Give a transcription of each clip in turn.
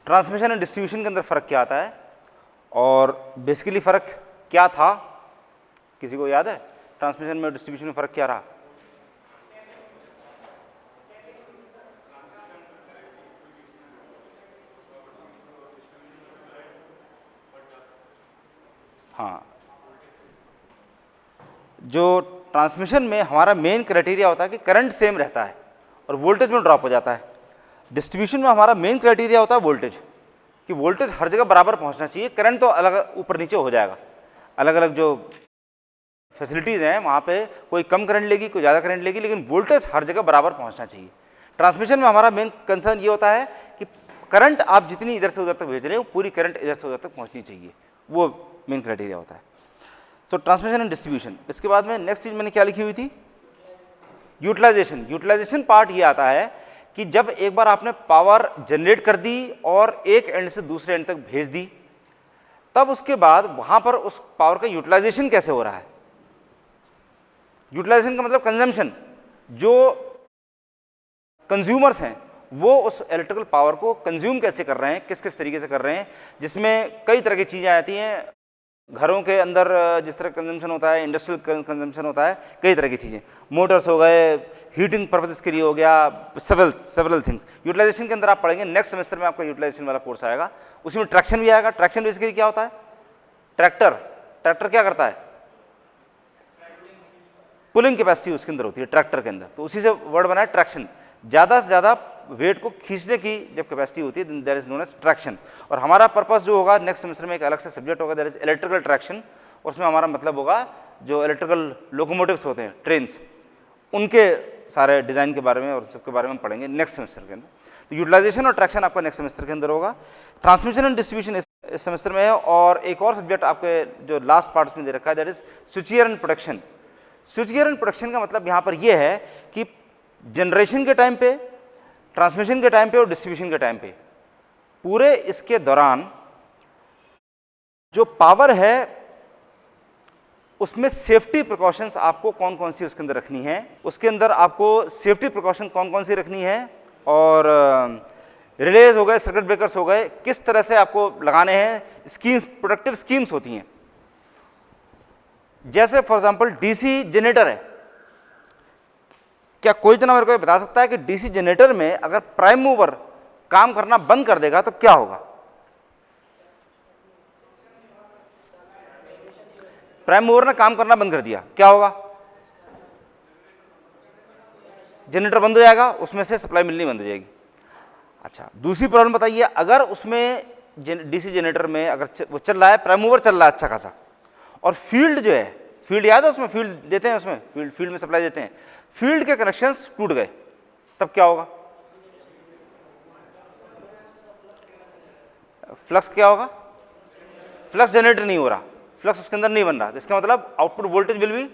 Transmission and distribution के अंदर फ़र्क क्या आता है और बेसिकली फ़र्क क्या था, किसी को याद है? ट्रांसमिशन में डिस्ट्रीब्यूशन में फ़र्क क्या रहा? हाँ, जो ट्रांसमिशन में हमारा मेन क्राइटेरिया होता है कि करंट सेम रहता है और वोल्टेज में ड्रॉप हो जाता है। डिस्ट्रीब्यूशन में हमारा मेन क्राइटेरिया होता है वोल्टेज, कि वोल्टेज हर जगह बराबर पहुंचना चाहिए। करंट तो अलग ऊपर नीचे हो जाएगा, अलग अलग जो फैसिलिटीज़ हैं वहाँ पे कोई कम करंट लेगी, कोई ज़्यादा करंट लेगी, लेकिन वोल्टेज हर जगह बराबर पहुँचना चाहिए। ट्रांसमिशन में हमारा मेन कंसर्न ये होता है कि करंट आप जितनी इधर से उधर तक भेज रहे हो, पूरी करंट इधर से उधर तक पहुँचनी चाहिए, वो मेन क्राइटेरिया होता है। सो ट्रांसमिशन एंड डिस्ट्रीब्यूशन। इसके बाद में नेक्स्ट चीज़ मैंने क्या लिखी हुई थी? यूटिलाइजेशन। यूटिलाइजेशन पार्ट ये आता है कि जब एक बार आपने पावर जनरेट कर दी और एक एंड से दूसरे एंड तक भेज दी, तब उसके बाद वहाँ पर उस पावर का यूटिलाइजेशन कैसे हो रहा है। यूटिलाइजेशन का मतलब कंजम्पशन, जो कंज्यूमर्स हैं वो उस इलेक्ट्रिकल पावर को कंज्यूम कैसे कर रहे हैं, किस किस तरीके से कर रहे हैं, जिसमें कई तरह की चीज़ें आती हैं। घरों के अंदर जिस तरह कंजम्पशन होता है, इंडस्ट्रियल कंजम्पशन होता है, कई तरह की चीज़ें, मोटर्स हो गए, हीटिंग पर्पज़ के लिए हो गया, सेवरल थिंग्स। यूटिलाइजेशन के अंदर आप पढ़ेंगे, नेक्स्ट सेमेस्टर में आपका यूटिलाइजेशन वाला कोर्स आएगा, उसमें ट्रैक्शन भी आएगा। ट्रैक्शन बेसिकली क्या होता है? ट्रैक्टर क्या करता है? पुलिंग कैपेसिटी उसके अंदर होती है ट्रैक्टर के अंदर, तो उसी से वर्ड बना है ट्रैक्शन। ज़्यादा से ज़्यादा वेट को खींचने की जब कैपेसिटी होती है, there is known as traction. और हमारा पर्पस जो होगा नेक्स्ट सेमेस्टर में एक अलग से सब्जेक्ट होगा, देयर इज इलेक्ट्रिकल ट्रैक्शन। और उसमें हमारा मतलब होगा जो इलेक्ट्रिकल लोकोमोटिव्स होते हैं, ट्रेन्स, उनके सारे डिज़ाइन के बारे में और सबके बारे में पढ़ेंगे नेक्स्ट सेमेस्टर के अंदर। तो यूटिलाइजेशन और ट्रैक्शन आपका नेक्स्ट सेमेस्टर के अंदर होगा। ट्रांसमिशन एंड डिस्ट्रीब्यूशन इस सेमेस्टर में है। और एक और सब्जेक्ट आपके जो लास्ट पार्ट उसमें दे रखा है, that is switchgear and protection. Switchgear and protection का मतलब यहाँ पर यह है कि जनरेशन के टाइम पे, ट्रांसमिशन के टाइम पे और डिस्ट्रीब्यूशन के टाइम पे, पूरे इसके दौरान जो पावर है उसमें सेफ्टी प्रिकॉशंस आपको कौन कौन सी उसके अंदर रखनी है, उसके अंदर आपको सेफ्टी प्रिकॉशन कौन कौन सी रखनी है, और रिलेज हो गए, सर्किट ब्रेकर्स हो गए, किस तरह से आपको लगाने हैं। स्कीम्स, प्रोटेक्टिव स्कीम्स होती हैं। जैसे फॉर एग्जांपल डीसी जनरेटर है, क्या कोई जना मेरे को बता सकता है कि डीसी जनरेटर में अगर प्राइम मूवर काम करना बंद कर देगा तो क्या होगा? प्राइम मूवर ने काम करना बंद कर दिया, क्या होगा? जनरेटर बंद हो जाएगा, उसमें से सप्लाई मिलनी बंद हो जाएगी। अच्छा, दूसरी प्रॉब्लम बताइए, अगर उसमें डीसी जनरेटर में अगर वो चल रहा है, प्राइम मूवर चल रहा है अच्छा खासा, और फील्ड जो है, फील्ड याद है, उसमें फील्ड देते हैं, उसमें फील्ड में सप्लाई देते हैं, फील्ड के कनेक्शंस टूट गए, तब क्या होगा? फ्लक्स क्या होगा? फ्लक्स जनरेट नहीं हो रहा, फ्लक्स उसके अंदर नहीं बन रहा, तो इसका मतलब output voltage will be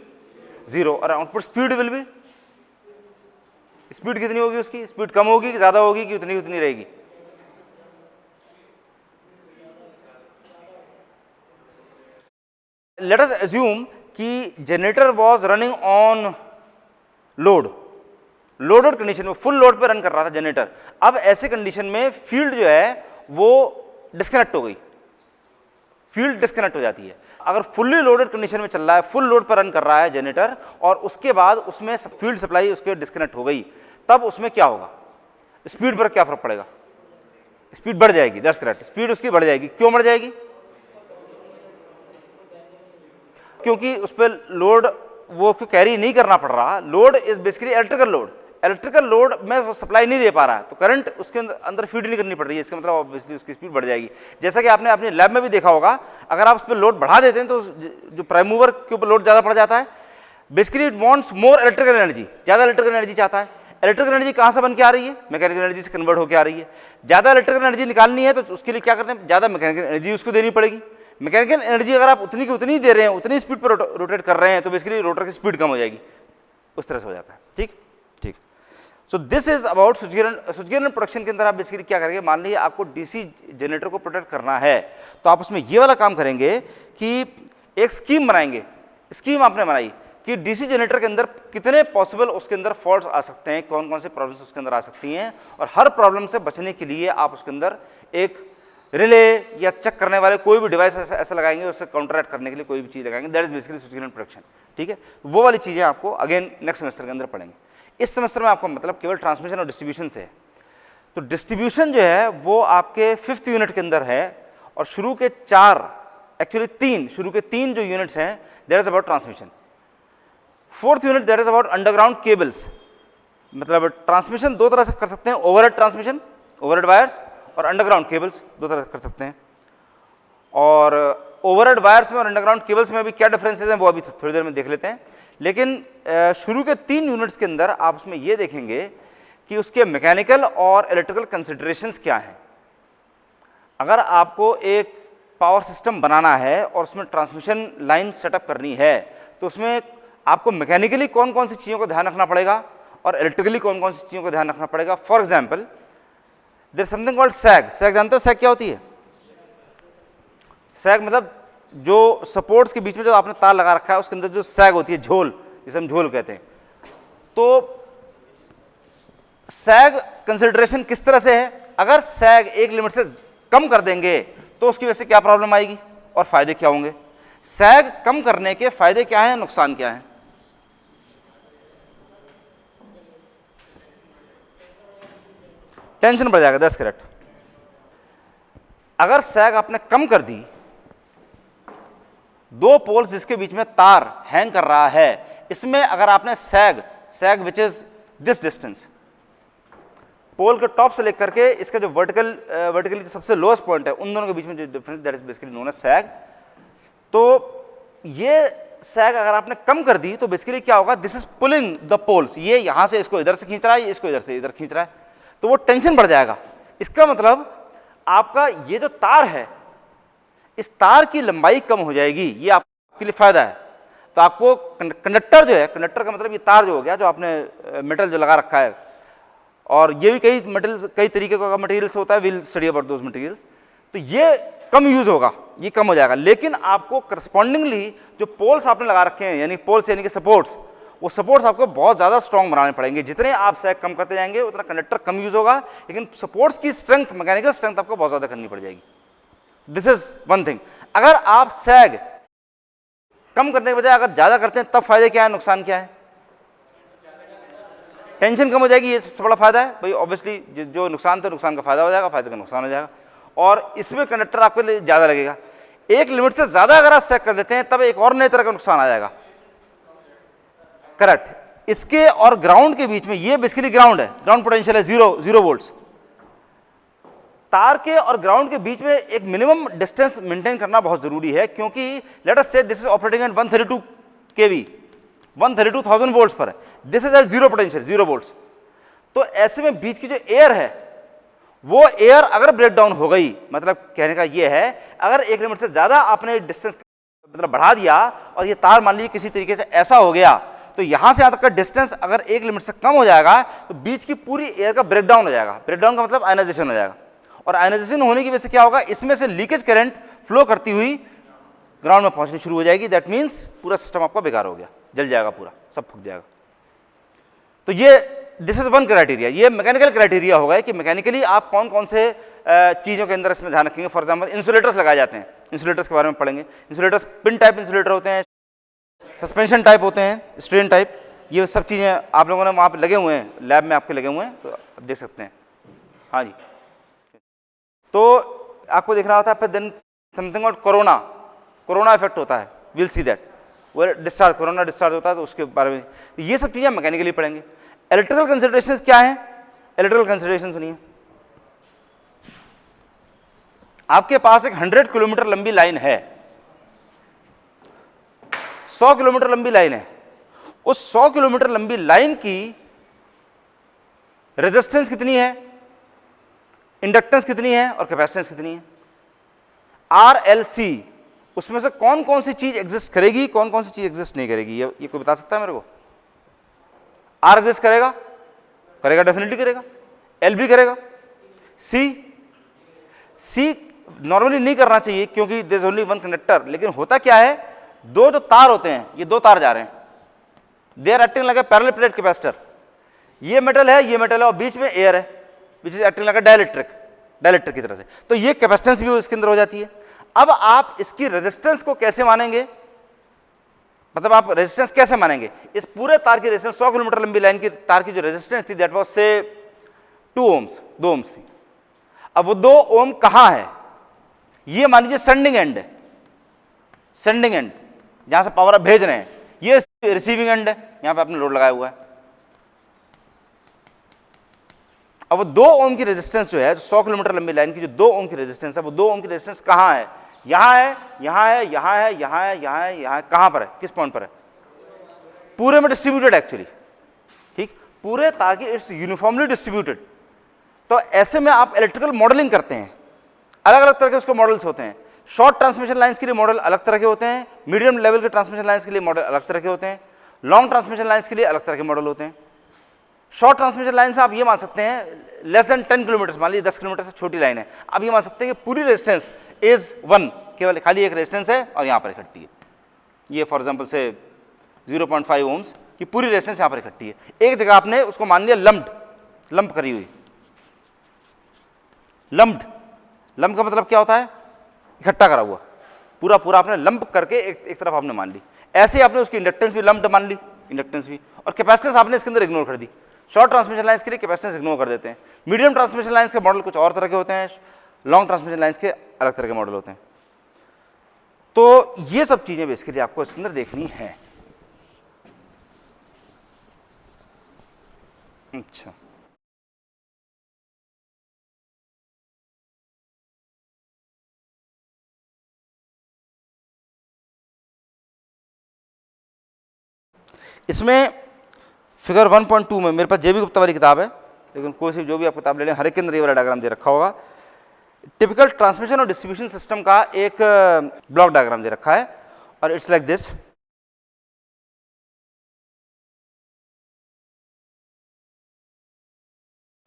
zero और output speed will be, speed कितनी होगी उसकी? स्पीड कम होगी कि ज़्यादा होगी कि उतनी उतनी रहेगी? लेट अस अज्यूम कि generator was running on loaded condition में, फुल लोड पे रन कर रहा था जनरेटर। अब ऐसे कंडीशन में फील्ड जो है वो डिस्कनेक्ट हो गई, फील्ड डिस्कनेक्ट हो जाती है। अगर फुल्ली लोडेड कंडीशन में चल रहा है, फुल लोड पर रन कर रहा है जनरेटर, और उसके बाद उसमें फील्ड सप्लाई उसके डिस्कनेक्ट हो गई, तब उसमें क्या होगा? स्पीड पर क्या फर्क पड़ेगा? स्पीड बढ़ जाएगी, दैट्स करेक्ट, स्पीड उसकी बढ़ जाएगी। क्यों बढ़ जाएगी? क्योंकि उस पर लोड वो उसको कैरी नहीं करना पड़ रहा। Load is basically electrical load, electrical load में वो सप्लाई नहीं दे पा रहा है, तो करंट उसके अंदर फीड नहीं करनी पड़ रही है, इसका मतलब ऑब्वियसली उसकी स्पीड बढ़ जाएगी। जैसा कि आपने अपने लैब में भी देखा होगा, अगर आप उस पर लोड बढ़ा देते हैं तो जो प्राइम मूवर के ऊपर लोड ज़्यादा पड़ जाता है। Basically it wants more electrical energy, ज़्यादा इलेक्ट्रिकल एनर्जी चाहता है। इलेक्ट्रिकल एनर्जी कहाँ से बन के आ रही है? मैकेनिकल एनर्जी से कन्वर्ट होकर आ रही है। ज़्यादा इलेक्ट्रिकल एनर्जी निकालनी है तो उसके लिए क्या करते हैं? ज़्यादा मैकेनिकल एनर्जी उसको देनी पड़ेगी। मैकेनिकल एनर्जी अगर आप उतनी की उतनी दे रहे हैं, उतनी स्पीड पर रोटेट कर रहे हैं, तो बेसिकली रोटर की स्पीड कम हो जाएगी, उस तरह से हो जाता है। ठीक ठीक। So this is about switchgear and protection के अंदर आप बेसिकली क्या करेंगे? मान लीजिए आपको डीसी जनरेटर को प्रोटेक्ट करना है, तो आप उसमें ये वाला काम करेंगे कि एक स्कीम बनाएंगे। स्कीम आपने बनाई कि डीसी जनरेटर के अंदर कितने पॉसिबल उसके अंदर फॉल्ट्स आ सकते हैं, कौन कौन से प्रॉब्लम्स उसके अंदर आ सकती हैं, और हर प्रॉब्लम से बचने के लिए आप उसके अंदर एक रिले या चेक करने वाले कोई भी डिवाइस ऐसा लगाएंगे, उससे काउंटरएक्ट करने के लिए कोई भी चीज़ लगाएंगे। That is basically switch protection. ठीक है, वो वाली चीज़ें आपको अगेन नेक्स्ट सेमेस्टर के अंदर पढ़ेंगे। इस सेमेस्टर में आपको मतलब केवल ट्रांसमिशन और डिस्ट्रीब्यूशन से है। तो डिस्ट्रीब्यूशन जो है वो आपके 5th यूनिट के अंदर है, और शुरू के 4 एक्चुअली 3 शुरू के 3 जो यूनिट्स हैं that is about transmission. 4th unit that is about underground cables. मतलब ट्रांसमिशन दो तरह से कर सकते हैं, ओवरहेड ट्रांसमिशन, ओवरहेड वायर्स, और अंडरग्राउंड केबल्स दो तरह से कर सकते हैं। और ओवरहेड वायर्स में और अंडरग्राउंड केबल्स में अभी क्या डिफरेंसेस हैं वो अभी थोड़ी देर में देख लेते हैं। लेकिन शुरू के 3 यूनिट्स के अंदर आप उसमें ये देखेंगे कि उसके मैकेनिकल और इलेक्ट्रिकल कंसिडरेशंस क्या हैं। अगर आपको एक पावर सिस्टम बनाना है और उसमें ट्रांसमिशन लाइन सेटअप करनी है, तो उसमें आपको मैकेनिकली कौन कौन सी चीज़ों को ध्यान रखना पड़ेगा और इलेक्ट्रिकली कौन कौन सी चीज़ों को ध्यान रखना पड़ेगा। For example there something called sag. Sag जानते हो सैग क्या होती है? सैग मतलब जो सपोर्ट्स के बीच में जो आपने तार लगा रखा है उसके अंदर जो सैग होती है, झोल, जिसे हम झोल कहते हैं। तो सैग कंसिडरेशन किस तरह से है? अगर सैग एक लिमिट से कम कर देंगे तो उसकी वजह से क्या प्रॉब्लम आएगी और फायदे क्या होंगे। सैग कम करने के फायदे क्या हैं, नुकसान क्या हैं? टेंशन बढ़ जाएगा 10 कैरेट। अगर सैग आपने कम कर दी, 2 पोल्स जिसके बीच में तार हैंग कर रहा है, इसमें अगर आपने सैग विच इज दिस डिस्टेंस, पोल के टॉप से लेकर के इसका जो वर्टिकली जो सबसे लोएस्ट पॉइंट है, उन दोनों के बीच में जो difference that is basically known as sag. तो ये सैग अगर आपने कम कर दी तो बेसिकली क्या होगा, this is pulling the poles. ये यहां से इसको इधर से खींच रहा है, इसको इधर से इधर खींच रहा है, तो वो टेंशन बढ़ जाएगा। इसका मतलब आपका ये जो तार है, इस तार की लंबाई कम हो जाएगी, ये आपके लिए फायदा है। तो आपको कंडक्टर जो है, कंडक्टर का मतलब ये तार जो हो गया, जो आपने मेटल जो लगा रखा है, और ये भी कई तरीके का मटेरियल्स होता है, will study about those materials. तो ये कम यूज होगा, ये कम हो जाएगा। लेकिन आपको करस्पॉन्डिंगली जो पोल्स आपने लगा रखे हैं, यानी पोल्स यानी कि सपोर्ट्स, वो सपोर्ट्स आपको बहुत ज़्यादा स्ट्रॉन्ग बनाने पड़ेंगे। जितने आप सैग कम करते जाएंगे उतना कंडक्टर कम यूज होगा, लेकिन सपोर्ट्स की स्ट्रेंथ, मैकेनिकल स्ट्रेंथ आपको बहुत ज़्यादा करनी पड़ जाएगी। This is one thing. अगर आप सैग कम करने के बजाय अगर ज़्यादा करते हैं, तब फायदे क्या है, नुकसान क्या है? टेंशन कम हो जाएगी, ये सबसे बड़ा फायदा है भाई। ऑब्वियसली जो नुकसान था, नुकसान का फायदा हो जाएगा, फायदे का नुकसान हो जाएगा, और इसमें कंडक्टर आपके लिए ज़्यादा लगेगा। एक लिमिट से ज़्यादा अगर आप सैग कर देते हैं, तब एक और नए तरह का नुकसान आ जाएगा। करेक्ट। इसके और ग्राउंड के बीच में, ये बेसिकली ग्राउंड है, ग्राउंड पोटेंशियल है 0 वोल्ट्स। तार के और ग्राउंड के बीच में एक मिनिमम डिस्टेंस मेंटेन करना बहुत जरूरी है, क्योंकि let us say this is operating at 132 KV, 132,000 volts पर है, this is at 0 potential, 0 volts. तो ऐसे में बीच की जो एयर है, वो एयर अगर ब्रेक डाउन हो गई, मतलब कहने का ये है, अगर एक लिमिट से ज्यादा आपने डिस्टेंस मतलब बढ़ा दिया और ये तार मान लीजिए किसी तरीके से ऐसा हो गया, तो यहां से यहां तक का डिस्टेंस अगर एक लिमिट से कम हो जाएगा तो बीच की पूरी एयर का ब्रेक डाउन हो जाएगा। ब्रेक डाउन का मतलब आयनाइजेशन हो जाएगा, और आयनाइजेशन होने की वजह से क्या होगा, इसमें से लीकेज करंट फ्लो करती हुई ग्राउंड में पहुंचनी शुरू हो जाएगी। दैट मीन्स पूरा सिस्टम आपका बेकार हो गया, जल जाएगा, पूरा सब फूक जाएगा। तो ये दिस इज वन क्राइटेरिया। ये मैकेनिकल क्राइटेरिया होगा कि मैकेनिकली आप कौन कौन से चीज़ों के अंदर इसमें ध्यान रखेंगे। फॉर एग्जाम्पल इंसुलेटर्स लगाए जाते हैं, इंसुलेटर्स के बारे में पढ़ेंगे। इंसुलेटर्स पिन टाइप इंसुलेटर होते हैं, सस्पेंशन टाइप होते हैं, स्ट्रेन टाइप, ये सब चीज़ें आप लोगों ने वहाँ पे लगे हुए हैं, लैब में आपके लगे हुए हैं, तो आप देख सकते हैं। हाँ जी, तो आपको दिख रहा होता है। फिर देन समथिंग और कोरोना इफेक्ट होता है, विल सी दैट, वो डिस्चार्ज, कोरोना डिस्चार्ज होता है, तो उसके बारे में ये सब चीज़ें मैकेनिकली पढ़ेंगे। इलेक्ट्रिकल कंसिडरेशंस क्या हैं? इलेक्ट्रिकल कंसिडरेशन सुनिए, आपके पास एक 100 किलोमीटर लंबी लाइन है, 100 किलोमीटर लंबी लाइन है। उस 100 किलोमीटर लंबी लाइन की रेजिस्टेंस कितनी है, इंडक्टेंस कितनी है और कैपेसिटेंस कितनी है? RLC, उसमें से कौन कौन सी चीज एग्जिस्ट करेगी, कौन कौन सी चीज एग्जिस्ट नहीं करेगी, ये कोई बता सकता है मेरे को? R एग्जिस्ट करेगा, करेगा, डेफिनेटली करेगा। L भी करेगा। C नॉर्मली नहीं करना चाहिए क्योंकि there is only one conductor, लेकिन होता क्या है, दो जो तार होते हैं, ये 2 तार जा रहे हैं, they are acting like a parallel plate capacitor. ये मेटल है और बीच में एयर है which is acting like a dielectric की तरह से। तो ये कैपेसिटेंस भी इसके अंदर हो जाती है। अब आप इसकी रेजिस्टेंस को कैसे मानेंगे, मतलब आप रेजिस्टेंस कैसे मानेंगे? इस पूरे तार की रेजिस्टेंस 100 किलोमीटर लंबी लाइन की तार की जो रेजिस्टेंस थी दैट वाज से 2 ओम्स थी। अब वो 2 ओम कहां है? ये मान लीजिए सेंडिंग एंड है, सेंडिंग एंड जहां से पावर आप भेज रहे हैं, ये रिसीविंग एंड है, यहां पे आपने लोड लगाया हुआ है। अब वो 2 ओम की रेजिस्टेंस जो है, 100 किलोमीटर लंबी लाइन की जो 2 ओम की रेजिस्टेंस है, वो 2 ओम की रेजिस्टेंस कहां है? यहां है, यहां है, यहां है, यहां है, यहां है, यहां है, कहां पर है? किस पॉइंट पर है? पूरे में डिस्ट्रीब्यूटेड एक्चुअली, ठीक, पूरे तार की इट्स यूनिफॉर्मली डिस्ट्रीब्यूटेड। तो ऐसे में आप इलेक्ट्रिकल मॉडलिंग करते हैं, अलग अलग तरह के उसके मॉडल्स होते हैं। शॉर्ट ट्रांसमिशन लाइंस के लिए मॉडल अलग तरह के होते हैं, मीडियम लेवल के ट्रांसमिशन लाइंस के लिए मॉडल अलग तरह के होते हैं, लॉन्ग ट्रांसमिशन लाइंस के लिए अलग तरह के मॉडल होते हैं। शॉर्ट ट्रांसमिशन लाइंस में आप ये मान सकते हैं लेस देन 10 किलोमीटर, मान लीजिए 10 किलोमीटर से छोटी लाइन है, आप ये मान सकते हैं कि पूरी रेजिस्टेंस इज 1, केवल खाली एक रेजिस्टेंस है और यहाँ पर इकट्ठी है। ये फॉर एग्जाम्पल से 0.5 ओम्स की पूरी रेजिस्टेंस यहाँ पर इकट्ठी है। एक जगह आपने उसको मान लिया लंप करी हुई। लंप का मतलब क्या होता है? इकट्ठा करा हुआ, पूरा आपने लंप करके एक तरफ आपने मान ली। ऐसे ही आपने उसकी इंडक्टेंस भी लंप्ड मान ली, इंडक्टेंस भी, और कैपेसिटेंस आपने इसके अंदर इग्नोर कर दी। शॉर्ट ट्रांसमिशन लाइंस के लिए कैपेसिटेंस इग्नोर कर देते हैं। मीडियम ट्रांसमिशन लाइंस के मॉडल कुछ और तरह के होते हैं, लॉन्ग ट्रांसमिशन लाइंस के अलग तरह के मॉडल होते हैं। तो ये सब चीजें बेसिकली आपको इसके अंदर देखनी है। अच्छा, इसमें फिगर 1.2 में मेरे पास जेबी गुप्ता वाली किताब है, लेकिन कोई सी जो भी आप किताब ले लें, हर एक के अंदर ये वाला डायग्राम दे रखा होगा। टिपिकल ट्रांसमिशन और डिस्ट्रीब्यूशन सिस्टम का एक ब्लॉक डायग्राम दे रखा है और इट्स लाइक दिस।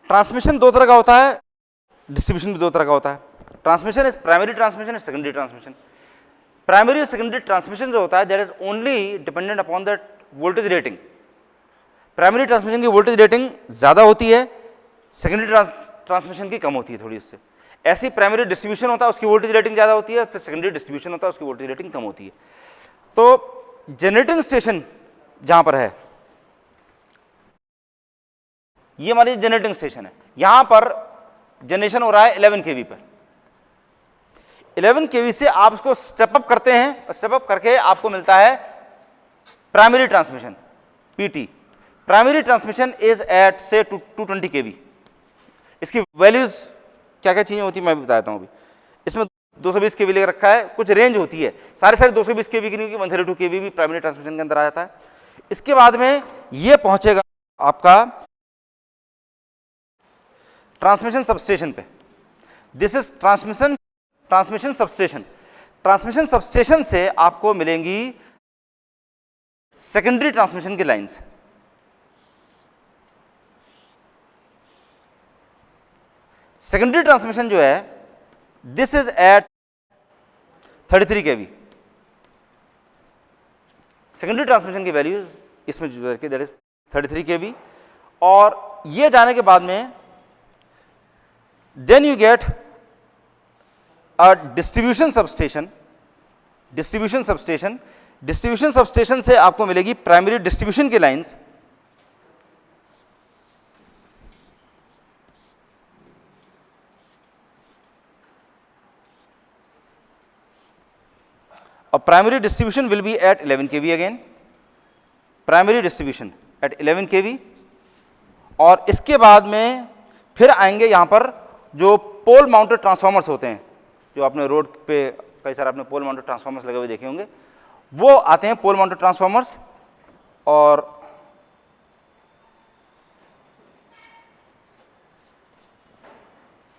ट्रांसमिशन 2 तरह का होता है, डिस्ट्रीब्यूशन भी 2 तरह का होता है। Transmission is primary transmission, secondary transmission. Primary और सेकेंडरी ट्रांसमिशन जो होता है that is only dependent upon the voltage rating. Primary transmission की वोल्टेज रेटिंग ज़्यादा होती है, सेकेंडरी ट्रांसमिशन की कम होती है थोड़ी इससे। ऐसी प्राइमरी डिस्ट्रीब्यूशन होता है उसकी वोल्टेज रेटिंग ज़्यादा होती है, फिर सेकेंडरी डिस्ट्रीब्यूशन होता है उसकी वोल्टेज रेटिंग कम होती है। तो जनरेटिंग स्टेशन जहाँ पर है, ये हमारी जनरेटिंग स्टेशन है, यहाँ पर जनरेशन हो रहा है 11 kV पर। 11 kV से आप उसको स्टेप अप करते हैं, स्टेप अप करके आपको मिलता है primary transmission, PT. Primary transmission is at say 220 kV। इसकी वैल्यूज क्या क्या चीजें होती है मैं बताता हूं। अभी इसमें 220 kV लेकर रखा है, कुछ रेंज होती है, सारे 220 kV की नहीं, कि 132 kV भी प्राइमरी ट्रांसमिशन के अंदर आ जाता है। इसके बाद में ये पहुंचेगा आपका ट्रांसमिशन सबस्टेशन पे। This is transmission substation. Transmission substation से आपको मिलेंगी सेकेंडरी ट्रांसमिशन की लाइंस। सेकेंडरी ट्रांसमिशन जो है this is at 33 kV। Secondary transmission की वैल्यू इसमें जो है दैट इज 33 kV। और ये जाने के बाद में then you get a distribution substation. Distribution substation से आपको मिलेगी प्राइमरी डिस्ट्रीब्यूशन की लाइंस, और primary distribution will be at 11 kV again, primary distribution at 11 kV। और इसके बाद में फिर आएंगे यहां पर जो पोल माउंटेड ट्रांसफार्मर्स होते हैं, जो आपने रोड पे कई सारे आपने पोल माउंटेड ट्रांसफार्मर्स लगे हुए देखे होंगे, वो आते हैं पोल माउंटेड ट्रांसफार्मर्स। और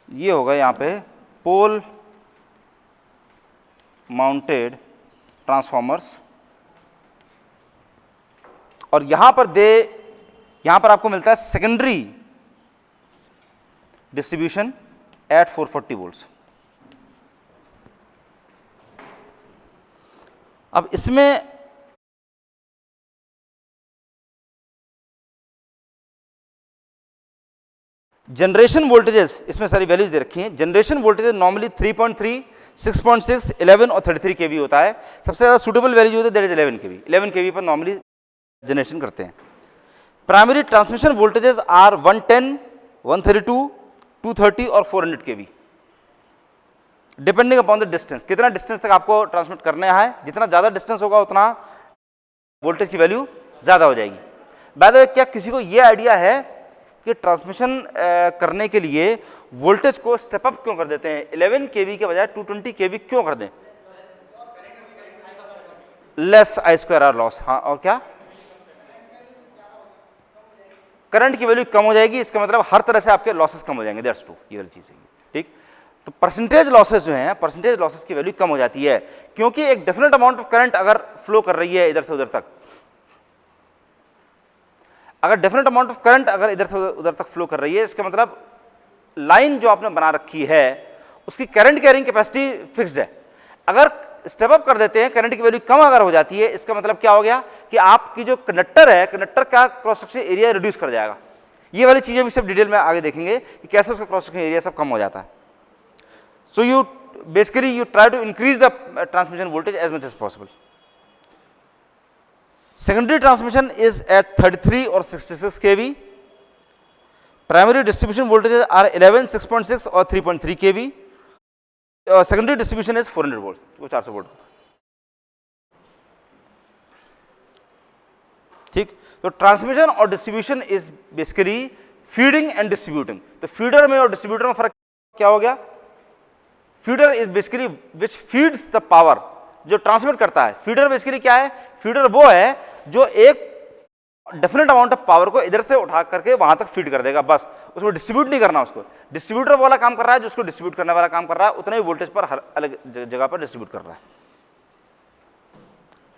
ये होगा यहां पे पोल माउंटेड ट्रांसफार्मर्स। और यहां पर आपको मिलता है सेकेंडरी डिस्ट्रीब्यूशन एट 440 वोल्ट्स। अब इसमें जनरेशन वोल्टेजेस, इसमें सारी वैल्यूज दे रखी हैं। जनरेशन वोल्टेज नॉर्मली 3.3, 6.6, 11 और 33 केवी होता है। सबसे ज़्यादा सूटेबल वैल्यू जो होती है दैट इज 11 केवी। 11 केवी पर नॉर्मली जनरेशन करते हैं। प्राइमरी ट्रांसमिशन वोल्टेजेस आर 110, 132, 230 और 400 केवी, डिपेंडिंग अपॉन द डिस्टेंस। कितना डिस्टेंस तक आपको ट्रांसमिट करना है, जितना ज़्यादा डिस्टेंस होगा उतना वोल्टेज की वैल्यू ज़्यादा हो जाएगी। बाय द वे, क्या किसी को ये आइडिया है कि ट्रांसमिशन करने के लिए वोल्टेज को स्टेप अप क्यों कर देते हैं? 11 केवी के बजाय 220 केवी क्यों कर दें? Less I square R loss. हाँ, और क्या? करंट की वैल्यू कम हो जाएगी, इसका मतलब हर तरह से आपके लॉसेस कम हो जाएंगे। दैट्स ट्रू, ये वाली चीज़ है। ठीक, तो परसेंटेज लॉसेस जो हैं, परसेंटेज लॉसेस की वैल्यू कम हो जाती है, क्योंकि एक डेफिनेट अमाउंट ऑफ करंट अगर फ्लो कर रही है इधर से उधर तक, अगर डेफिनेट अमाउंट ऑफ करंट अगर इधर से उधर तक फ्लो कर रही है, इसका मतलब लाइन जो आपने बना रखी है उसकी करंट कैरिंग कैपेसिटी फिक्स्ड है। अगर स्टेप अप कर देते हैं, करंट की वैल्यू कम अगर हो जाती है, इसका मतलब क्या हो गया कि आपकी जो कंडक्टर है, कंडक्टर का क्रॉस सेक्शन एरिया रिड्यूस कर जाएगा। ये वाली चीजें भी सब डिटेल में आगे देखेंगे कि कैसे उसका क्रॉस सेक्शन एरिया सब कम हो जाता है। So you basically you try to increase the transmission voltage as much as possible. Secondary transmission is at 33 or 66 kV. Primary distribution voltages are 11, 6.6 or 3.3 kV. Secondary distribution is 400 volts, वो 400 volt. ठीक, तो transmission और distribution is basically feeding and distributing. तो feeder में और distributor में फर्क क्या हो गया? Feeder is basically which feeds the power, जो ट्रांसमिट करता है। फीडर बेसिकली क्या है? फीडर वो है जो एक डेफिनेट अमाउंट ऑफ पावर को इधर से उठा करके वहां तक फीड कर देगा, बस उसको डिस्ट्रीब्यूट नहीं करना। उसको डिस्ट्रीब्यूटर वाला काम कर रहा है, जो उसको डिस्ट्रीब्यूट करने वाला काम कर रहा है, उतना ही वोल्टेज पर हर अलग जगह पर डिस्ट्रीब्यूट कर रहा है।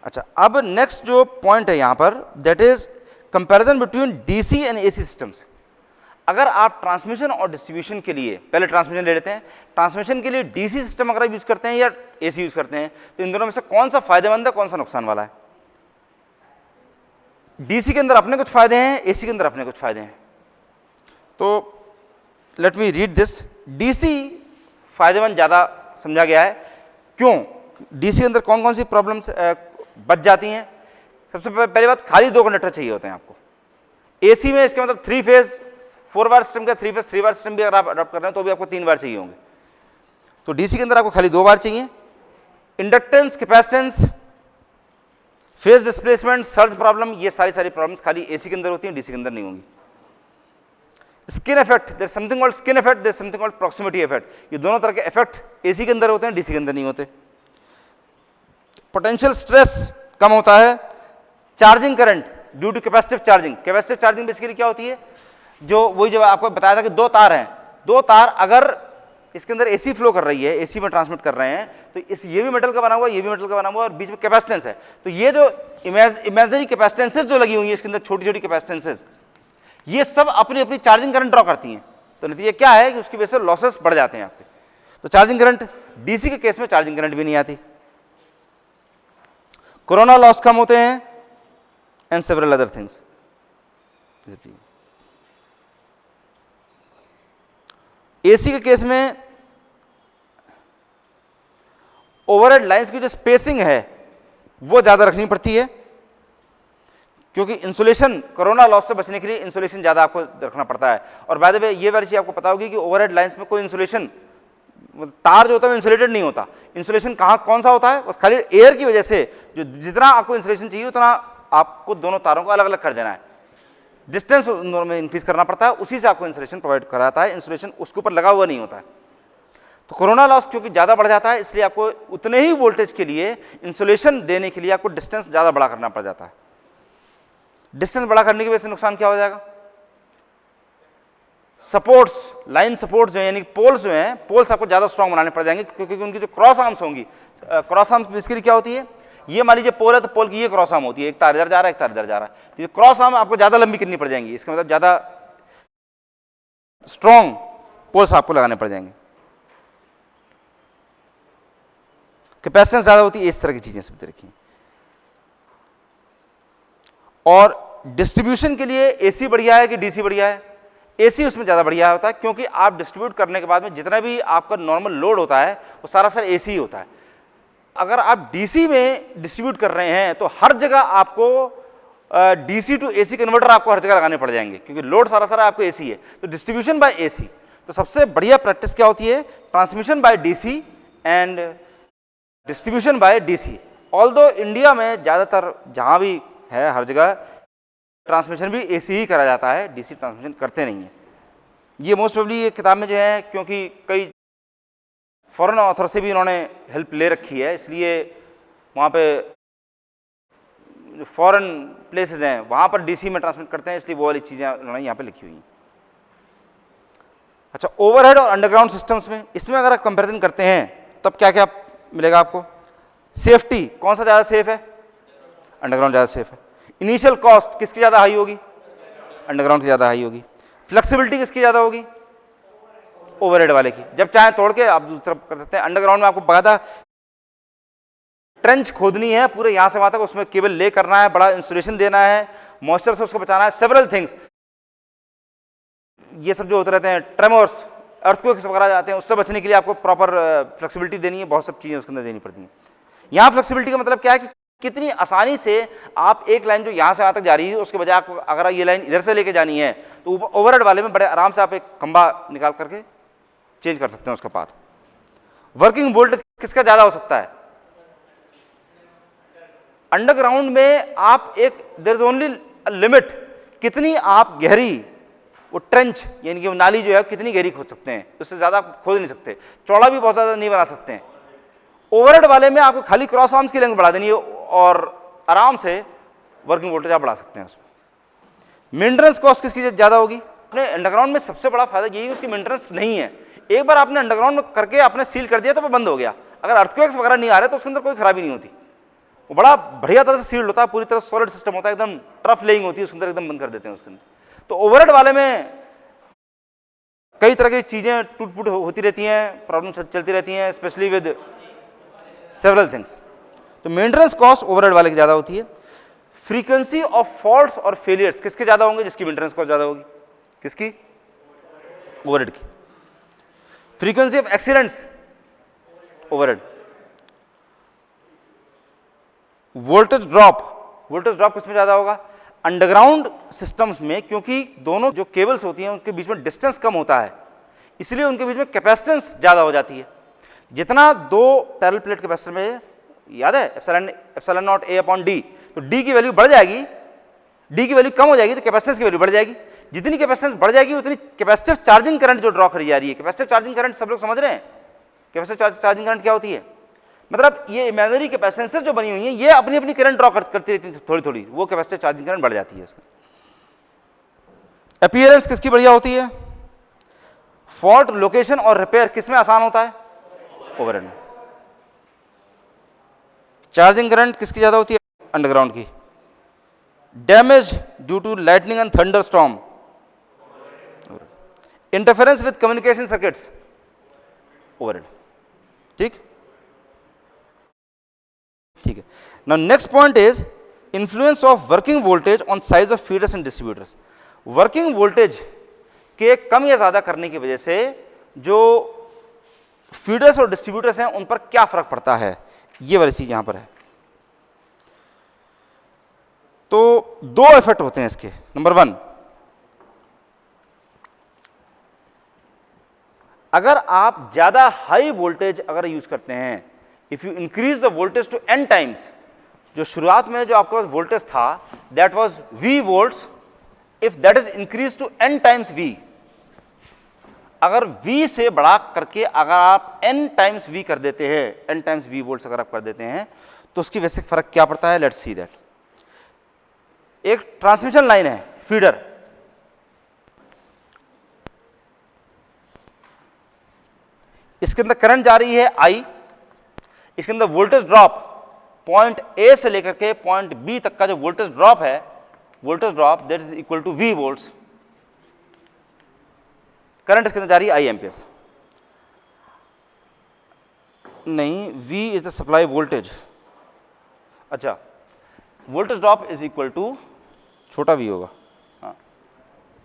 अच्छा, अब नेक्स्ट जो पॉइंट है यहां पर, that is comparison between DC and AC systems. अगर आप ट्रांसमिशन और डिस्ट्रीब्यूशन के लिए, पहले ट्रांसमिशन ले लेते हैं, ट्रांसमिशन के लिए डीसी सिस्टम अगर आप यूज करते हैं या एसी यूज करते हैं, तो इन दोनों में से कौन सा फायदेमंद है, कौन सा नुकसान वाला है? डीसी के अंदर अपने कुछ फायदे हैं, एसी के अंदर अपने कुछ फायदे हैं। तो let me read this. DC फायदेमंद ज़्यादा समझा गया है। क्यों? डीसी के अंदर कौन कौन सी प्रॉब्लम्स बच जाती हैं? सबसे पहली बात, खाली 2 कंडक्टर चाहिए होते हैं आपको। एसी में इसका मतलब 3 फेज 4 बार सिस्टम का 3 फेज 3 बार सिस्टम भी अगर आप अडॉप्ट कर रहे हैं तो भी आपको 3 बार चाहिए होंगे। तो डीसी के अंदर आपको खाली 2 बार चाहिए। Inductance, capacitance, phase displacement, surge problem, ये सारी प्रॉब्लम्स खाली एसी के अंदर होती हैं, डीसी के अंदर नहीं होंगी। Skin effect, there something called skin effect, there something called proximity effect. ये दोनों तरह के इफेक्ट एसी के अंदर होते हैं, डीसी के अंदर नहीं होते। पोटेंशियल स्ट्रेस कम होता है। Charging current due to capacitive charging. Capacitive charging basically क्या होती है? जो वही जो आपको बताया था कि 2 तार हैं, 2 तार अगर इसके अंदर एसी फ्लो कर रही है, एसी में ट्रांसमिट कर रहे हैं, तो इस ये भी मेटल का बना हुआ है, ये भी मेटल का बना हुआ है, और बीच में कैपेसिटेंस है। तो ये जो इमेजिनरी कैपेसिटेंसेस जो लगी हुई है इसके अंदर, छोटी छोटी कैपेसिटेंसेस, ये सब अपनी अपनी चार्जिंग करंट ड्रॉ करती हैं। तो नतीजा क्या है कि उसकी वजह से लॉसेस बढ़ जाते हैं आपके। तो चार्जिंग करंट, डीसी के केस में चार्जिंग करंट भी नहीं आती। कोरोना लॉस कम होते हैं and several other things. AC के केस में ओवरहेड लाइंस की जो स्पेसिंग है वो ज्यादा रखनी पड़ती है, क्योंकि इंसुलेशन, कोरोना लॉस से बचने के लिए इंसुलेशन ज्यादा आपको रखना पड़ता है। और बाय द वे ये वाली चीज आपको पता होगी कि ओवरहेड लाइंस में कोई इंसुलेशन, तार जो होता है वो इंसुलेटेड नहीं होता। इंसुलेशन कौन सा होता है? बस खाली एयर की वजह से जो जितना आपको इंसुलेशन चाहिए उतना आपको दोनों तारों को अलग अलग कर देना है, डिस्टेंस दोनों में इंक्रीज करना पड़ता है, उसी से आपको इंसुलेशन प्रोवाइड कराता है। इंसुलेशन उसके ऊपर लगा हुआ नहीं होता है। तो कोरोना लॉस क्योंकि ज़्यादा बढ़ जाता है, इसलिए आपको उतने ही वोल्टेज के लिए इंसुलेशन देने के लिए आपको डिस्टेंस ज़्यादा बड़ा करना पड़ जाता है। डिस्टेंस बड़ा करने की वजह से नुकसान क्या हो जाएगा? सपोर्ट्स, लाइन सपोर्ट्स जो है, यानी पोल्स जो हैं, पोल्स आपको ज़्यादा स्ट्रॉन्ग बनाने पड़ जाएंगे, क्योंकि उनकी जो क्रॉस आर्म्स होंगी, क्रॉस आर्म्स बेसिकली क्या होती है? ये मान लीजिए पोल है तो पोल की ये क्रॉस आर्म होती है, एक तार इधर जा रहा है, एक तार इधर जा रहा है, तो ये क्रॉस आर्म आपको ज़्यादा लंबी करनी पड़ जाएंगी। इसका मतलब ज़्यादा स्ट्रॉन्ग पोल्स आपको लगाने पड़ जाएंगे। कैपेसिटेंस ज़्यादा होती है, इस तरह की चीज़ें सब रखी। और डिस्ट्रीब्यूशन के लिए एसी बढ़िया है कि डीसी बढ़िया है? एसी उसमें ज़्यादा बढ़िया होता है, क्योंकि आप डिस्ट्रीब्यूट करने के बाद में जितना भी आपका नॉर्मल लोड होता है वो सारा सर एसी ही होता है। अगर आप डीसी में डिस्ट्रीब्यूट कर रहे हैं तो हर जगह आपको डीसी टू एसी कन्वर्टर आपको हर जगह लगाने पड़ जाएंगे, क्योंकि लोड सारा आपको एसी है। तो डिस्ट्रीब्यूशन बाय एसी, तो सबसे बढ़िया प्रैक्टिस क्या होती है, transmission by DC and distribution by DC. Although India में ज़्यादातर जहाँ भी है हर जगह ट्रांसमिशन भी एसी ही करा जाता है, डीसी ट्रांसमिशन करते नहीं है। ये मोस्ट प्रोबेबली ये किताब में जो है, क्योंकि कई फॉरेन ऑथर से भी इन्होंने हेल्प ले रखी है, इसलिए वहाँ पे जो फॉरेन प्लेसेस हैं वहाँ पर डीसी में ट्रांसमिट करते हैं, इसलिए वो वाली चीज़ें उन्होंने यहाँ पे लिखी हुई हैं। अच्छा, ओवरहेड और अंडरग्राउंड सिस्टम्स में, इसमें अगर आप कंपेरिजन करते हैं तब क्या क्या मिलेगा आपको। सेफ्टी, कौन सा ज़्यादा सेफ है, अंडरग्राउंड ज़्यादा सेफ है। इनिशियल कॉस्ट किसकी ज़्यादा हाई होगी, अंडरग्राउंड की ज़्यादा हाई होगी। फ्लेक्सिबिलिटी किसकी ज़्यादा होगी, ओवरहेड वाले की, जब चाहे तोड़ के आप दूसरी तरफ कर सकते हैं। अंडरग्राउंड में आपको बकायदा ट्रेंच खोदनी है पूरे यहाँ से वहाँ तक, उसमें केबल ले करना है, बड़ा इंसुलेशन देना है, मॉइस्चर से उसको बचाना है, सेवरल थिंग्स। ये सब जो होते रहते हैं, ट्रेमोर्स, अर्थक्वेक्स वगैरह जाते हैं, उससे बचने के लिए आपको प्रॉपर फ्लेक्सिबिलिटी देनी है, बहुत सब चीज़ें उसके अंदर देनी पड़ती हैं। यहाँ फ्लेक्सिबिलिटी का मतलब क्या है कि कितनी आसानी से आप एक लाइन जो यहाँ से वहाँ तक जा रही है उसके बजाय आपको अगर ये लाइन इधर से लेके जानी है तो ओवरहेड वाले में बड़े आराम से आप एक खंबा निकाल करके चेंज कर सकते हैं उसका पाथ। वर्किंग वोल्टेज किसका ज़्यादा हो सकता है, अंडरग्राउंड में आप एक देयर इज ओनली लिमिट, कितनी आप गहरी वो ट्रेंच यानी कि वो नाली जो है कितनी गहरी खोद सकते हैं, उससे ज़्यादा आप खोद नहीं सकते, चौड़ा भी बहुत ज़्यादा नहीं बना सकते हैं। ओवरहेड वाले में आपको खाली क्रॉस आर्म्स की लेंथ बढ़ा देनी है और आराम से वर्किंग वोल्टेज आप बढ़ा सकते हैं उसमें। मेंटेनेंस कॉस्ट किसकी ज़्यादा होगी, अपने अंडरग्राउंड में सबसे बड़ा फायदा यही है उसकी मेंटेनेंस नहीं है। एक बार आपने अंडरग्राउंड में करके आपने सील कर दिया तो वो बंद हो गया, अगर अर्थक्वेक्स वगैरह नहीं आ रहे तो उसके अंदर कोई खराबी नहीं होती, वो बड़ा बढ़िया तरह से सील्ड होता है, पूरी तरह सॉलिड सिस्टम होता है, एकदम टफ लेइंग होती है उसके अंदर, एकदम बंद कर देते हैं उसके अंदर। तो ओवरहेड वाले में कई तरह की चीज़ें टूट फूट होती रहती हैं, प्रॉब्लम चलती रहती हैं, स्पेशली विद सेवरल थिंग्स। तो मेंटेनेंस कॉस्ट ओवरहेड वाले की ज़्यादा होती है। फ्रीक्वेंसी ऑफ फॉल्ट्स और फेलियर्स किसके ज़्यादा होंगे, जिसकी मेंटेनेंस कॉस्ट ज़्यादा होगी, किसकी, ओवरहेड की। Frequency of accidents, overhead. Voltage drop किसमें ज़्यादा होगा, अंडरग्राउंड सिस्टम्स में, क्योंकि दोनों जो केबल्स होती हैं उनके बीच में डिस्टेंस कम होता है, इसलिए उनके बीच में कैपेसिटेंस ज़्यादा हो जाती है। जितना दो पैरेलल प्लेट कैपेसिटर में, याद है epsilon not a upon D, तो डी की वैल्यू बढ़ जाएगी, डी की वैल्यू कम हो जाएगी तो कैपेसिटेंस की वैल्यू बढ़ जाएगी। जितनी कैपेसिटेंस बढ़ जाएगी उतनी कैपेसिटिव चार्जिंग करंट जो ड्रॉ करी जा रही है, कैपेसिटिव चार्जिंग करंट सब लोग समझ रहे हैं, कैपेसिटिव चार्जिंग करंट क्या होती है, मतलब ये इमेजिनरी कैपेसिटेंसेस जो बनी हुई हैं ये अपनी अपनी करंट ड्रॉ करती रहती है थोड़ी थोड़ी, वो कैपेसिटिव चार्जिंग करंट बढ़ जाती है उसका। अपीयरेंस किसकी बढ़िया होती है, फॉल्ट लोकेशन और रिपेयर किसमें आसान होता है, ओवरहेड में। चार्जिंग करंट किसकी ज्यादा होती है, अंडरग्राउंड की। Damage due to lightning and thunderstorm, interference with communication circuits, overhead. ठीक है। Now next point is influence of working voltage on size of feeders and distributors. Working voltage के कम या ज्यादा करने की वजह से जो फीडर्स और डिस्ट्रीब्यूटर्स हैं उन पर क्या फर्क पड़ता है, ये वाली चीज यहां पर है। तो दो इफेक्ट होते हैं इसके। नंबर 1, अगर आप ज्यादा हाई वोल्टेज अगर यूज करते हैं, if you increase the voltage to n times, जो शुरुआत में जो आपके पास वोल्टेज था that was V volts, if that is increase to n times V, अगर V से बढ़ा करके अगर आप n टाइम्स V कर देते हैं, n टाइम्स V वोल्ट्स अगर आप कर देते हैं तो उसकी वजह से फर्क क्या पड़ता है, लेट्स सी दैट। एक ट्रांसमिशन लाइन है, फीडर, इसके अंदर करंट जा रही है I, इसके अंदर वोल्टेज ड्रॉप पॉइंट A से लेकर के पॉइंट B तक का जो वोल्टेज ड्रॉप है, voltage drop that is equal to V volts. Current इसके अंदर जा रही है I एम्पियर्स, नहीं V is the supply voltage. अच्छा, voltage drop is equal to छोटा V होगा, हाँ,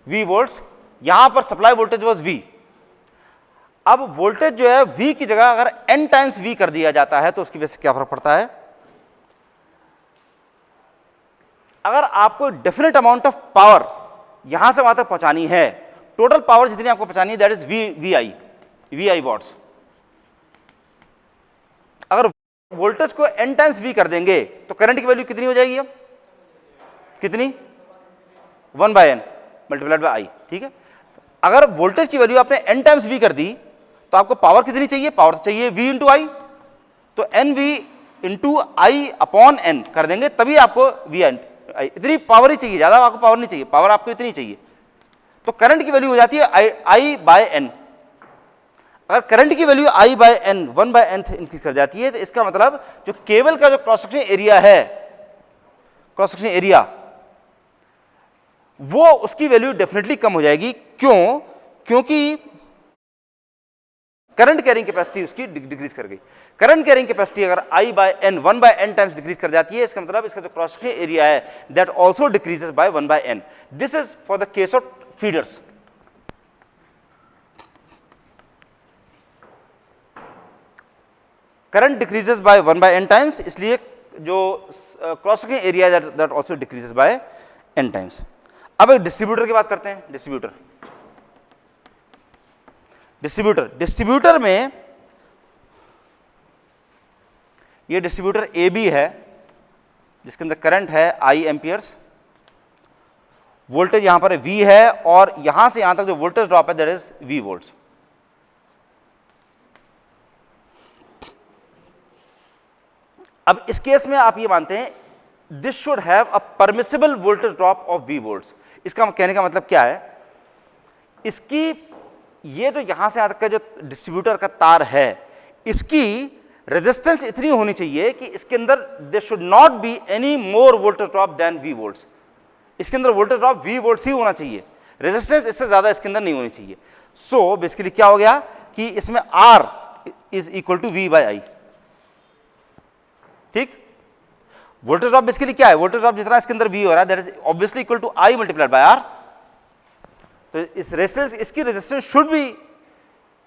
V वोल्ट्स यहां पर सप्लाई वोल्टेज वाज V। अब वोल्टेज जो है V की जगह अगर n टाइम्स V कर दिया जाता है तो उसकी वजह से क्या फर्क पड़ता है? अगर आपको डेफिनेट अमाउंट ऑफ पावर यहां से वहां तक पहुंचानी है, टोटल पावर जितनी आपको पहुंचानी है दैट इज VI वॉट्स। अगर वोल्टेज को n टाइम्स V कर देंगे तो करंट की वैल्यू कितनी हो जाएगी? अब कितनी? 1/n multiplied by I। ठीक है, अगर वोल्टेज की वैल्यू आपने n टाइम्स V कर दी तो आपको पावर कितनी चाहिए? पावर चाहिए V इंटू I। तो NV into I upon n कर देंगे तभी आपको VI इतनी पावर ही चाहिए, ज्यादा आपको पावर नहीं चाहिए, पावर आपको इतनी चाहिए। तो करंट की वैल्यू हो जाती है I/n। अगर करंट की वैल्यू I/n 1/n इंक्रीज कर जाती है तो इसका मतलब जो केबल का जो क्रॉस सेक्शन एरिया है, क्रॉस सेक्शन एरिया, वो उसकी वैल्यू डेफिनेटली कम हो जाएगी। क्यों? क्योंकि करंट कैरिंग कैपेसिटी उसकी डिक्रीज कर गई। करंट कैरिंग कैपेसिटी अगर I/n 1/n टाइम्स डिक्रीज कर जाती है, इसका मतलब इसका जो क्रॉस सेक्शन एरिया है that also decreases by 1/n। This is for the case of feeders. Current decreases by 1/n times, इसलिए जो cross section area that also decreases by n times. अब एक डिस्ट्रीब्यूटर की बात करते हैं। डिस्ट्रीब्यूटर में ये डिस्ट्रीब्यूटर AB है जिसके अंदर करंट है I एम्पियर्स, वोल्टेज यहां पर V है और यहां से यहां तक जो वोल्टेज ड्रॉप है दैट इज V वोल्ट्स। अब इस केस में आप ये मानते हैं this should have a permissible voltage drop of V volts. इसका कहने का मतलब क्या है? इसकी ये जो यहां से यहां तक का जो डिस्ट्रीब्यूटर का तार है, इसकी रेजिस्टेंस इतनी होनी चाहिए कि इसके अंदर there should not be any more voltage drop than V volts. इसके अंदर वोल्टेज ड्रॉप V वोल्ट्स ही होना चाहिए, रेजिस्टेंस इससे ज्यादा इसके अंदर नहीं होनी चाहिए। सो बेसिकली क्या हो गया कि इसमें R is equal to V/I। ठीक, वोल्टेज ड्रॉप बेसिकली क्या है? वोल्टेज ड्रॉप जितना इसके अंदर V हो रहा है that is obviously equal to I multiplied by R। तो इस रेजिस्टेंस, इसकी resistance should be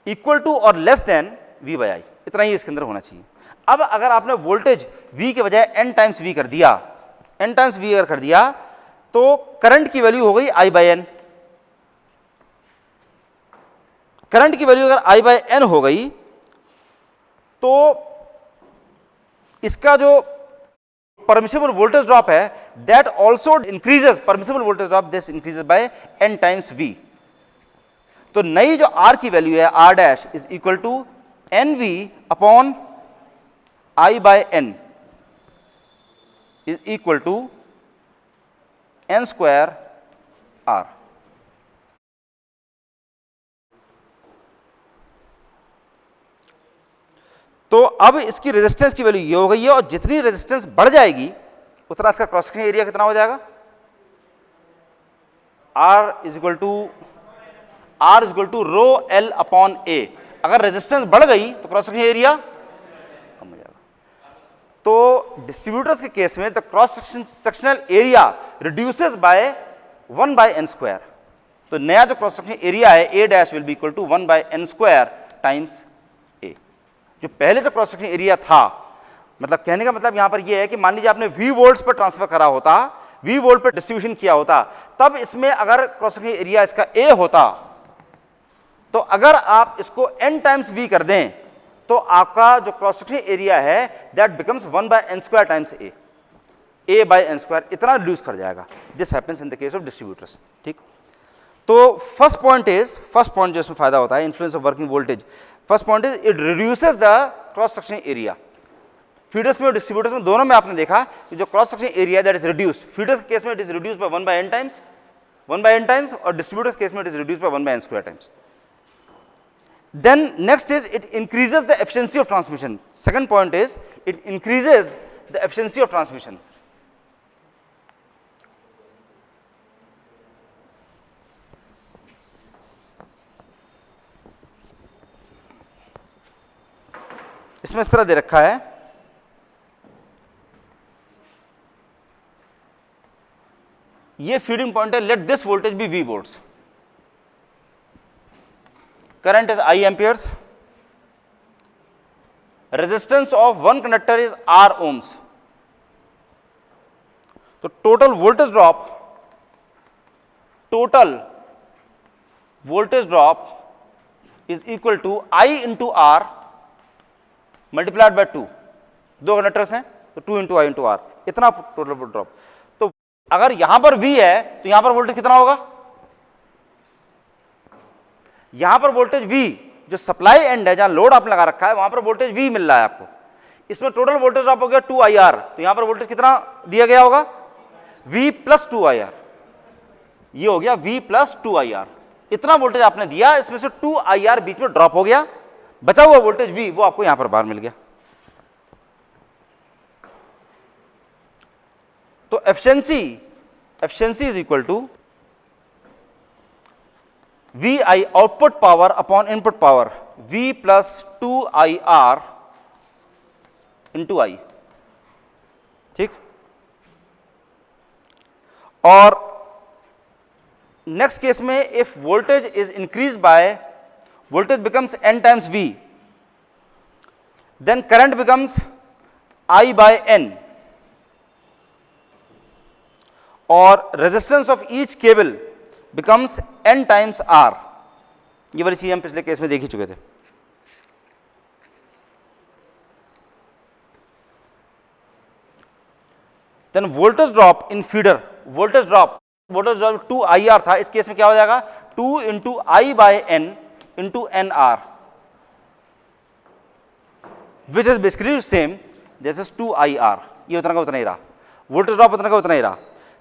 equal to और लेस देन V/I, इतना ही इसके अंदर होना चाहिए। अब अगर आपने वोल्टेज V के बजाय n टाइम्स V कर दिया, n टाइम्स V अगर कर दिया तो करंट की वैल्यू हो गई I/n। करंट की वैल्यू अगर I/n हो गई तो इसका जो परमिसिबल वोल्टेज ड्रॉप है that also increases, permissible voltage drop this increases by n times V। तो नई जो R की वैल्यू है R dash is equal to NV upon I/n is equal to n square R। तो अब इसकी resistance की वैल्यू ये हो गई है और जितनी रेजिस्टेंस बढ़ जाएगी उतना इसका क्रॉस सेक्शन एरिया कितना हो जाएगा? R is equal to rho L upon A। अगर रेजिस्टेंस बढ़ गई तो क्रॉस सेक्शन एरिया कम हो जाएगा। तो डिस्ट्रीब्यूटर्स के केस में the cross sectional area reduces by 1/n square. तो नया जो क्रॉस सेक्शन एरिया है A dash will be equal to 1/n square times A। जो पहले जो क्रॉस सेक्शन एरिया था, मतलब कहने का मतलब यहां पर यह है कि मान लीजिए आपने V वोल्ट्स पर ट्रांसफर करा होता, V वोल्ट पर डिस्ट्रीब्यूशन किया होता, तब इसमें अगर क्रॉस सेक्शन एरिया इसका A होता तो अगर आप इसको n टाइम्स V कर दें तो आपका जो क्रॉस सेक्शन एरिया है that becomes 1/n square times A/n square, इतना रिड्यूस कर जाएगा। This happens in the case of distributors. ठीक, तो फर्स्ट पॉइंट जो इसमें फायदा होता है influence of working voltage, first point is it reduces the cross section area. Feeders में और डिस्ट्रीब्यूटर्स में दोनों में आपने देखा कि जो cross section area that is reduced, feeders के केस में it is reduced by 1/n times और डिस्ट्रीब्यूटर्स केस में it is reduced by 1/n square times. Then next is it increases the efficiency of transmission. Second point is it increases the efficiency of transmission. इसमें इस तरह दे रखा है, ये feeding point है, let this voltage be V volts. Current is I amperes, resistance of one conductor is R ohms. तो total voltage drop is equal to I into R multiplied by 2. दो conductors हैं तो 2 into I into R, इतना total voltage drop. तो अगर यहां पर V है तो यहां पर वोल्टेज कितना होगा? यहां पर वोल्टेज V जो सप्लाई एंड है, जहां लोड आपने लगा रखा है, वहां पर वोल्टेज V मिल रहा है आपको. इसमें टोटल वोल्टेज ड्रॉप हो गया 2IR. तो यहां पर वोल्टेज कितना दिया गया होगा? V plus 2IR. ये हो गया V प्लस 2IR. इतना वोल्टेज आपने दिया, इसमें से 2IR बीच में ड्रॉप हो गया, बचा हुआ वोल्टेज V वो आपको यहां पर बाहर मिल गया. तो efficiency is equal to VI output power upon input power, V plus 2IR into I. ठीक. और नेक्स्ट केस में if voltage is increase by, voltage becomes N times V, then current becomes I by N, और resistance of each cable becomes N times R. ये वाली चीज हम पिछले case में देख ही चुके थे. Then voltage drop in feeder, voltage drop 2IR था, इस केस में क्या हो जाएगा? 2 into I by N into NR, which is basically same जैसे 2IR. ये उतना का उतना ही रहा, वोल्टेज ड्रॉप उतना का उतना ही रहा.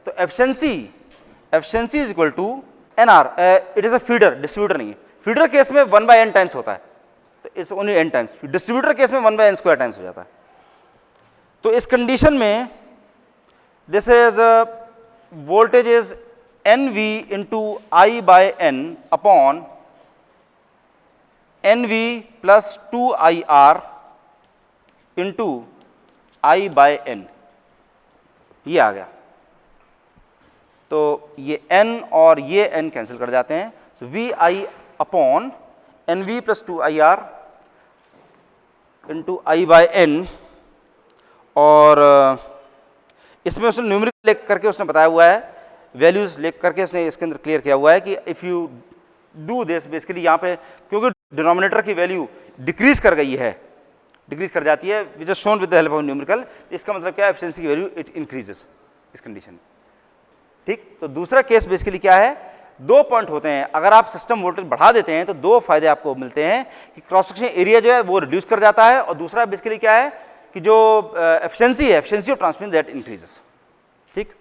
तो efficiency is equal to NR. It is a feeder, distributor नहीं है. फीडर केस में 1/n टाइम्स होता है, तो it's only n times. Distributor case में 1/n स्क्वायर टाइम्स हो जाता है. तो इस कंडीशन में this is voltage is NV into I by N upon NV plus 2IR into I by N. ये आ गया. तो ये n और ये n कैंसिल कर जाते हैं. तो VI upon NV plus 2IR into I by N. और इसमें उसने न्यूमेरिकल लिख करके उसने बताया हुआ है, वैल्यूज लिख करके उसने इसके अंदर क्लियर किया हुआ है कि if you do this, basically यहाँ पे क्योंकि डिनोमिनेटर की वैल्यू डिक्रीज कर गई है, डिक्रीज कर जाती है, which is shown with the help of numerical. इसका मतलब क्या है? एफिशिएंसी की वैल्यू इट इंक्रीजेस इस कंडीशन में. ठीक. तो दूसरा केस बेसिकली क्या है? 2 पॉइंट होते हैं. अगर आप सिस्टम वोल्टेज बढ़ा देते हैं तो 2 फायदे आपको मिलते हैं कि क्रॉस सेक्शन एरिया जो है वो रिड्यूस कर जाता है, और दूसरा बेसिकली क्या है कि जो एफिशिएंसी है, efficiency of transmission that increases. ठीक.